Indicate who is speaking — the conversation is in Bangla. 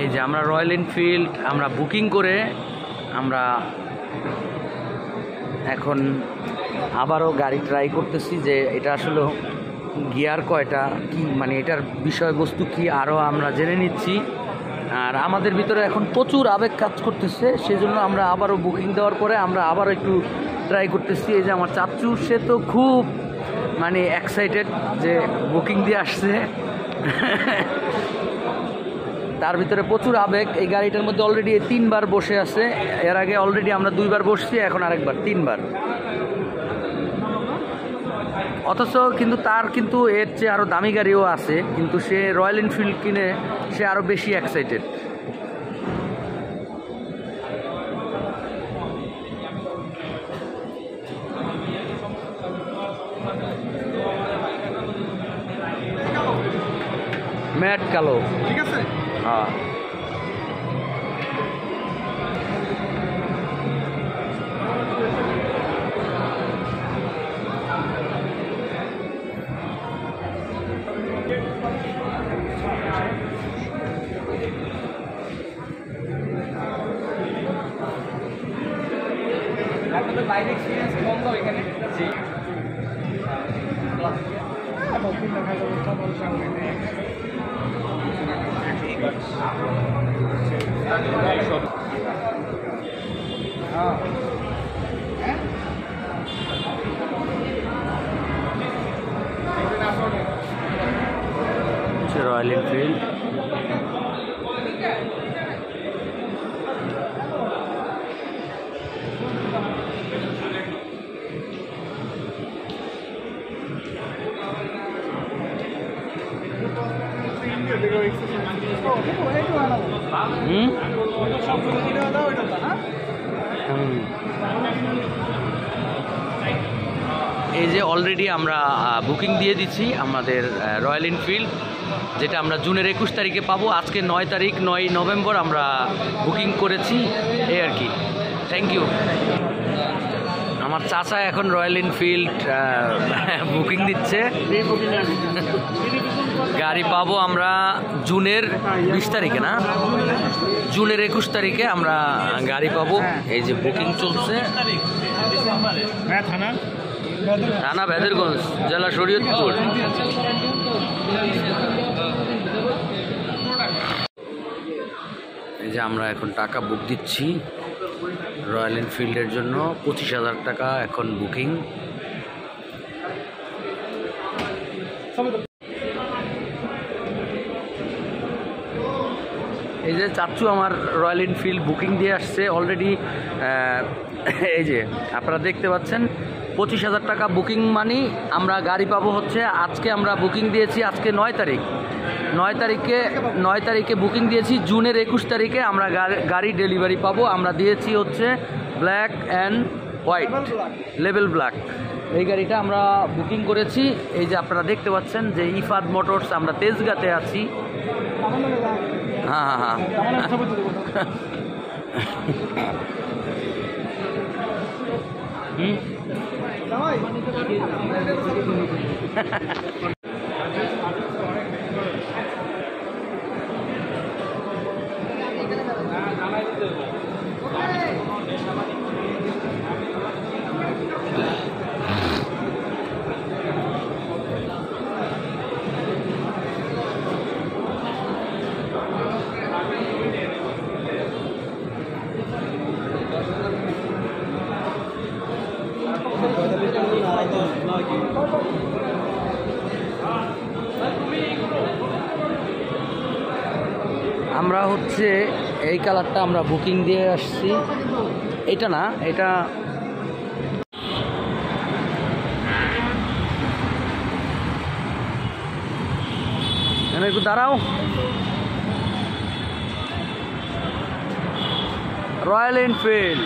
Speaker 1: এই যে আমরা রয়্যাল এনফিল্ড আমরা বুকিং করে আমরা এখন আবারও গাড়ি ট্রাই করতেছি যে এটা আসলে গিয়ার কয়টা কি, মানে এটার বিষয়বস্তু কি আরও আমরা জেনে নিচ্ছি। আর আমাদের ভিতরে এখন প্রচুর আবেগ কাজ করতেছে, সেজন্য আমরা আবারও বুকিং দেওয়ার পরে আমরা আবারও একটু ট্রাই করতেছি। এই যে আমার চাচু, সে তো খুব মানে এক্সাইটেড যে বুকিং দিয়ে আসছে। তার ভিতরে প্রচুর আবেগ। এই গাড়িটার মধ্যে অলরেডি 3বার বসে আছে, এর আগে অলরেডি আমরা 2বার বসছি, এখন আরেকবার 3বার। অথচ কিন্তু তার কিন্তু এর চেয়ে আরও দামি গাড়িও আছে, কিন্তু সে রয়্যাল এনফিল্ড কিনে সে আরও বেশি এক্সাইটেড। ম্যাট কালো, ঠিক আছে। হ্যাঁ, আপনাদের বাইরে এক্সপিরিয়েন্স কম দাও এখানে। জি, রয়্যাল এনফিল্ড। এই যে অলরেডি আমরা বুকিং দিয়ে দিচ্ছি আমাদের রয়্যাল এনফিল্ড, যেটা আমরা জুনের 21 তারিখে পাবো। আজকে 9 তারিখ, 9 নভেম্বর আমরা বুকিং করেছি, এই আর কি। Thank you. আমার চাচা এখন রয়্যাল এনফিল্ড বুকিং দিচ্ছে। গাড়ি পাবো আমরা জুনের 20 তারিখে, না জুনের 21 তারিখে আমরা গাড়ি পাবো। এই যে বুকিং চলছে। থানা বেদেরগঞ্জ, জেলা শরীয়তপুর। এই যে আমরা এখন টাকা বুক দিচ্ছি রয়্যাল এনফিল্ডের জন্য। 25,000 টাকা এখন বুকিং। এই যে চাচ্চু আমার রয়্যাল এনফিল্ড বুকিং দিয়ে আসছে অলরেডি। এই যে আপনারা দেখতে পাচ্ছেন 25,000 টাকা বুকিং মানি। আমরা গাড়ি পাবো হচ্ছে, আজকে আমরা বুকিং দিয়েছি আজকে 9 তারিখ, 9 তারিখে বুকিং দিয়েছি। জুনের 21 তারিখে আমরা গাড়ি ডেলিভারি পাবো। আমরা দিয়েছি হচ্ছে black and white, level black. এই গাড়িটা আমরা বুকিং করেছি। এই যে আপনারা দেখতে পাচ্ছেন যে ইফাদ মোটরস, আমরা তেজগাঁতে আছি। হ্যাঁ হ্যাঁ হ্যাঁ। আমরা হচ্ছে এই কালারটা আমরা বুকিং দিয়ে আসছি। এটা না, এটা একটু দাঁড়াও। Royal Enfield